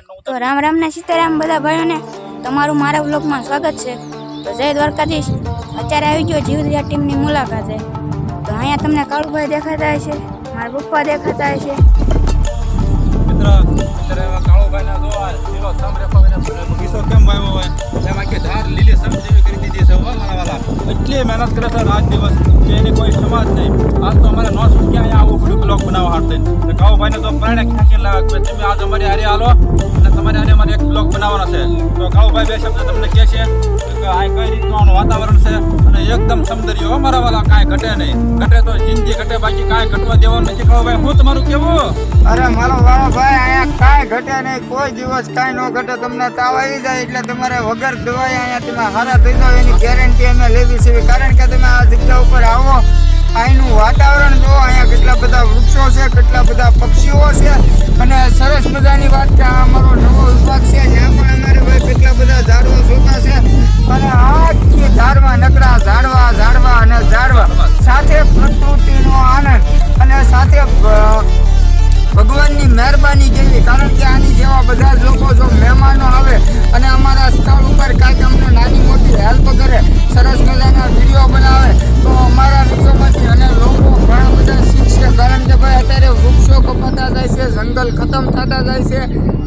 તો રામ રામ ને સીતારામ બધા ભાઈઓને તમારું મારા વ્લોગમાં સ્વાગત છે। તો જય દ્વારકાધીશ। અત્યારે આવી ગયો જીવદયા ટીમની મુલાકાતે। તો અહીંયા તમને કાળુભાઈ દેખાતા હશે, મારા પપ્પા દેખાતા હશે। મિત્ર અત્યારે કાળુભાઈના જોવા લીલો સામરે પગને બગીચો કેમ વાવ્યો હોય એમાં કે ધાર લીલી સમજીવી કરી દીધી છે મારા વાલા। એટલી મહેનત કરે છે રાત દિવસ કે એની કોઈ સમાજ નહીં। આજ તો અમારે નો શું ક્યાંય આવવું પડ્યું બ્લોગ બનાવવા હાટે। તો કાળુભાઈને તો પ્રાણે ખેંચી લાગે તમે આજ અમારી હારે હાલો અને તમારે હારે અમારે એક બ્લોગ બનાવવાનો છે। તો કાળુભાઈ બે શબ્દ તમને કહે છે કે આ કઈ રીતનું વાતાવરણ છે અને એકદમ સૌંદર્ય હો મારા વાલા, કાંઈ ઘટે નહીં। ઘટે તો જિંદગી ઘટે, બાકી કાંઈ ઘટવા દેવાનું નથી। કાળુભાઈ હું તમારું કેવું? અરે મારો વાળો ભાઈ, અહીંયા કાંઈ ઘટે નહીં, કોઈ દિવસ કાંઈ ન ઘટે। તમને તાવ આવી જાય એટલે તમારે વગર દવાઈ અહીંયા તમે હારા થઈ જાવ એની ગેરંટી અમે લેવી છે। કારણ કે તમે આ જગ્યા ઉપર આવો, અહીંનું વાતાવરણ જુઓ, અહીંયા કેટલા બધા વૃક્ષો છે, કેટલા બધા પક્ષીઓ છે અને સરસ મજાની વાત કે આ અમારો નવો વિભાગ છે જ્યાં પણ અમારે ભાઈ કેટલા બધા ઝાડવા જોતા છે અને આખી ઝાડવા નકરા ઝાડવા અને ઝાડવા સાથે પ્રકૃતિનો આનંદ અને સાથે ભગવાનની મહેરબાની જેવી। કારણ કે આની જેવા બધા જ લોકો જો મહેમાનો આવે અને અમારા સ્થળ ઉપર કાંઈક અમને નાની મોટી હેલ્પ કરે, સરસ મજાના વિડીયો બનાવે તો અમારા વિડીયોમાંથી અને લોકો ઘણા બધા શીખશે। કારણ કે ભાઈ અત્યારે વૃક્ષો કપાતા જાય છે, જંગલ ખતમ થતા જાય છે,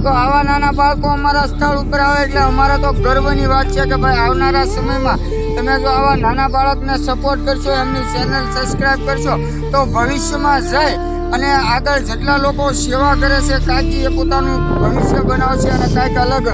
તો આવા નાના બાળકો અમારા સ્થળ ઉપર આવે એટલે અમારા તો ગર્વની વાત છે કે ભાઈ આવનારા સમયમાં તમે જો આવા નાના બાળકને સપોર્ટ કરશો, એમની ચેનલ સબસ્ક્રાઈબ કરશો તો ભવિષ્યમાં જાય અને આગળ જેટલા લોકો સેવા કરે છે કાંઈક એ પોતાનું ભવિષ્ય બનાવશે અને કાંઈક અલગ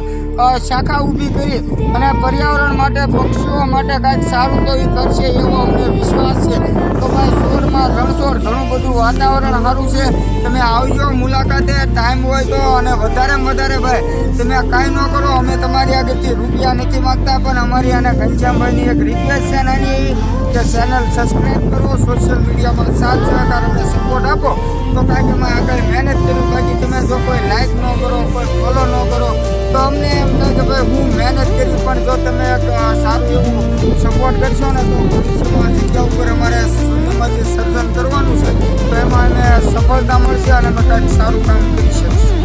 શાખા ઊભી કરી અને પર્યાવરણ માટે, પક્ષીઓ માટે કાંઈક સારું તો એ કરશે એવો અમને વિશ્વાસ છે। તો ભાઈ સોરમાં રણછોડ ઘણું બધું વાતાવરણ સારું છે, તમે આવજો મુલાકાતે ટાઈમ હોય તો। અને વધારેમાં વધારે ભાઈ તમે કાંઈ ન કરો, અમે તમારી આગળથી રૂપિયા નથી માગતા, પણ અમારી અને ઘનશ્યામભાઈની એક રિક્વેસ્ટ છે નાની એવી કે ચેનલ સબસ્ક્રાઈબ કરો, સોશિયલ મીડિયામાં સાથ સહકાર અમને સપોર્ટ આપો તો કાંઈક અમે આગળ મહેનત કરું। બાકી તમે જો કોઈ લાઈક ન કરો, કોઈ ફોલો ન કરો તો અમને એમ થાય કે ભાઈ હું મહેનત કરી, પણ જો તમે એક સારું એવું સપોર્ટ કરશો ને તો ભવિષ્યમાં જગ્યા ઉપર અમારે શૂન્યમાં જે સર્જન કરવાનું છે તો એમાં અમે સફળતા મળશે અને અમે કાંઈક સારું કામ કરી શકીશું।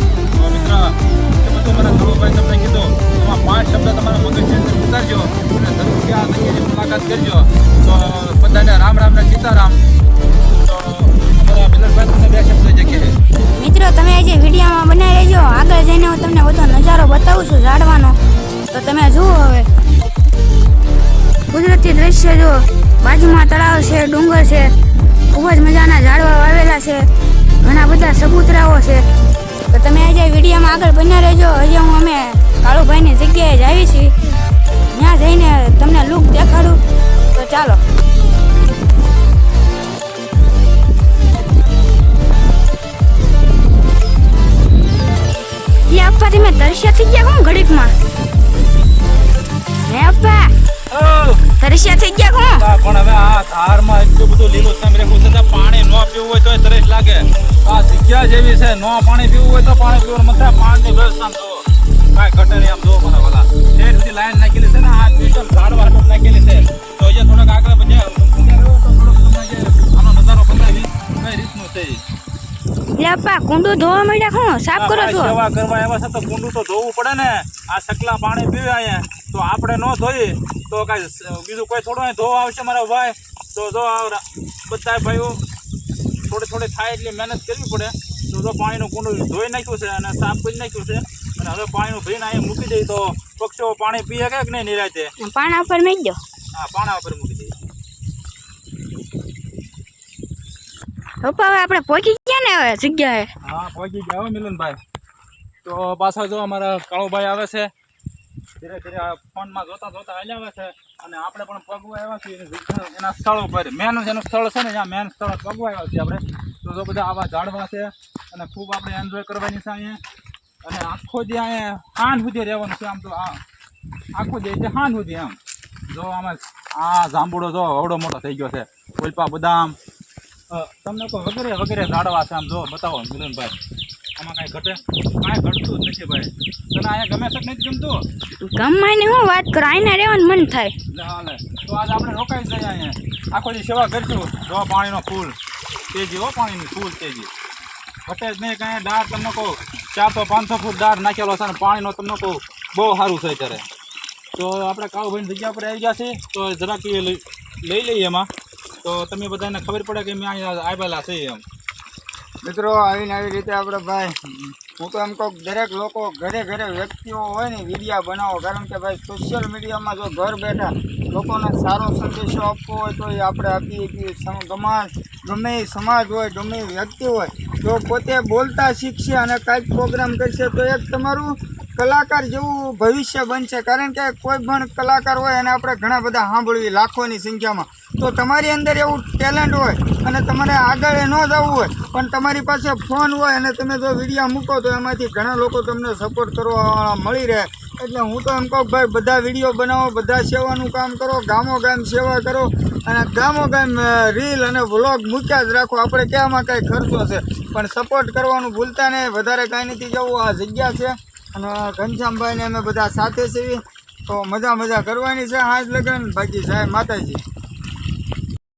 મિત્ર બધું મને કાળુભાઈ તમને કીધું, એમાં 5 શબ્દ તમારા મગજની અંદર ઉતારજો અને જરૂરથી આ જગ્યાની મુલાકાત કરજો। તો બધાને રામ રામ ને સીતારામ। તો અમારા મિલનભાઈ તમને 2 શબ્દ જગ્યાએ મિત્રો તમે આજે વિડીયોમાં બનાવી રહેજો, આગળ જઈને હું તમને બધો નજારો બતાવું છું ઝાડવાનો। તો તમે જુઓ હવે કુદરતી દ્રશ્ય જુઓ, બાજુમાં તળાવ છે, ડુંગર છે, ખૂબ જ મજાના ઝાડવા વાવેલા છે, ઘણા બધા સબૂતરાઓ છે। તો તમે આજે વિડીયોમાં આગળ બન્યા રહેજો। હજી હું અમે કાળુભાઈની જગ્યાએ જ આવી છીએ, ત્યાં જઈને તમને લુક દેખાડું। તો ચાલો અપ્પા તમે તરસ્યા થઈ ગયા કોણ ઘડીકમાં? હે અપ્પા તરસ્યા થઈ ગયા કોણ? પણ હવે આ ધારમાં એટલું બધું લીલું સામે રેખું છે, પાણી ન પીવું હોય તો તરસ લાગે। આ જગ્યા જેવી છે, નો પાણી પીવું હોય તો પાણી પીવાનું મત થાય। પાણીની વ્યવસ્થા તો કાંઈ ઘટે નહીં। આમ જો મને વાલા એ સુધી લાઈન નાખેલી છે ને, આ સ્પેશિયલ ઝાડવા નાખેલી છે। તો અહીંયા થોડાક આગળ બધા થોડોક તમને આનો નજારો બતાવી કઈ રીતનું છે। અપ્પા કુંડું ધોવા માંડ્યા કોણ? સાફ કરો છો? સેવા કરવા આવ્યા છે તો કુંડું તો ધોવું પડે ને। આ સકલા પાણી પીવે અહીંયા તો આપણે ન ધોઈ તો કાંઈ બીજું કોઈ થોડું અહીં ધોવા આવશે મારા ભાઈ। તો જો બધા ભાઈઓ થોડી થાય એટલી મહેનત કરવી પડે। તો જો પાણીનું કુંડું ધોઈ નાખ્યું છે અને સાફ કરી નાખ્યું છે અને હવે પાણીનું ભરીને અહીંયા મૂકી દઈએ તો પક્ષીઓ પાણી પીએ કે નહીં નિરાતે? પાણા ઉપર મૂકી દો। હા, પાણા ઉપર મૂકી દઈએ। પપ્પા હવે આપણે પહોંચી ગયા ને હવે જગ્યાએ? હા, પહોંચી ગયા મિલનભાઈ। તો પાછા જો અમારા કાળુભાઈ આવે છે, ધીરે ધીરે ફોનમાં જોતા હાલ્યા આવે છે અને આપણે પણ પગવા આવ્યા છીએ એના સ્થળ ઉપર। મેન જેનું સ્થળ છે ને ત્યાં મેન સ્થળ પગવા આવ્યા છીએ આપણે। તો જો બધા આવા ઝાડવા છે અને ખૂબ આપણે એન્જોય કરવાની છે અહીંયા। અને આખો દી અહીંયા હાંજ સુધી રહેવાનું છે। આમ તો આખો દી એટલે હાંજ સુધી આમ જો આમાં આ જાંબુડો જો અવડો મોટો થઈ ગયો છે, ઓલપા બદામ તમને કોઈ વગેરે ઝાડવા છે। આમ જો બતાવો મિલનભાઈ, આમાં કાંઈ ઘટે? કાંઈ ઘટતું જ નથી ભાઈ। તને અહીંયા ગમે છે નથી ગમતું? ગમવાની હું વાત કરો, આઈને રહેવાનું મન થાય। હાલે તો આજે આપણે રોકાઈ જઈએ અહીંયા, આખો દી સેવા કરીશું। જો પાણીનો ફૂલ તેજી હો, પાણીની ફૂલ તેજી ઘટે જ નહીં કાંઈ। ડાળ તમને કહું 400-500 ફૂટ દાર નાખેલો છે અને પાણીનો તમને કહું બહુ સારું છે અત્યારે. તો આપણે કાળુભાઈની જગ્યા પર આવી ગયા છીએ તો જરાક એ લઈ લઈએ એમાં, તો તમે બધાને ખબર પડે કે મેં અહીંયા આવેલા છે એમ. મિત્રો આવીને આવી રીતે આપણે ભાઈ હું તો એમ કહું દરેક લોકો ઘરે ઘરે વ્યક્તિઓ હોય ને વિડીયા બનાવો, કારણ કે ભાઈ સોશિયલ મીડિયામાં જો ઘર બેઠા લોકોને સારો સંદેશો આપવો હોય તો એ આપણે આપીએ છીએ. ગમે એ સમાજ હોય, ગમે એ વ્યક્તિ હોય, જો પોતે બોલતા શીખશે અને કાંઈક પ્રોગ્રામ કરશે તો એક તમારું કલાકાર જેવું ભવિષ્ય બનશે. કારણ કે કોઈ પણ કલાકાર હોય અને આપણે ઘણા બધા સાંભળીએ લાખોની સંખ્યામાં, તો તમારી અંદર એવું ટેલેન્ટ હોય અને તમારે આગળ ન જવું હોય પણ તમારી પાસે ફોન હોય અને તમે જો વિડીયો મૂકો તો એમાંથી ઘણા લોકો તમને સપોર્ટ કરવા મળી રહે. એટલે હું તો એમ કહું ભાઈ બધા વિડીયો બનાવો, બધા સેવાનું કામ કરો, ગામો ગામ સેવા કરો અને ગામો ગામ રીલ અને વ્લોગ મૂક્યા જ રાખો. આપણે ક્યાંમાં કાંઈ ખર્ચો છે પણ સપોર્ટ કરવાનું ભૂલતા નહીં. વધારે કાંઈ નથી જવું, આ જગ્યા છે અને ઘનશ્યામભાઈને અમે બધા સાથે છીએ તો મજા કરવાની છે. હાજ લગન બાકી સાહેબ માતાજી.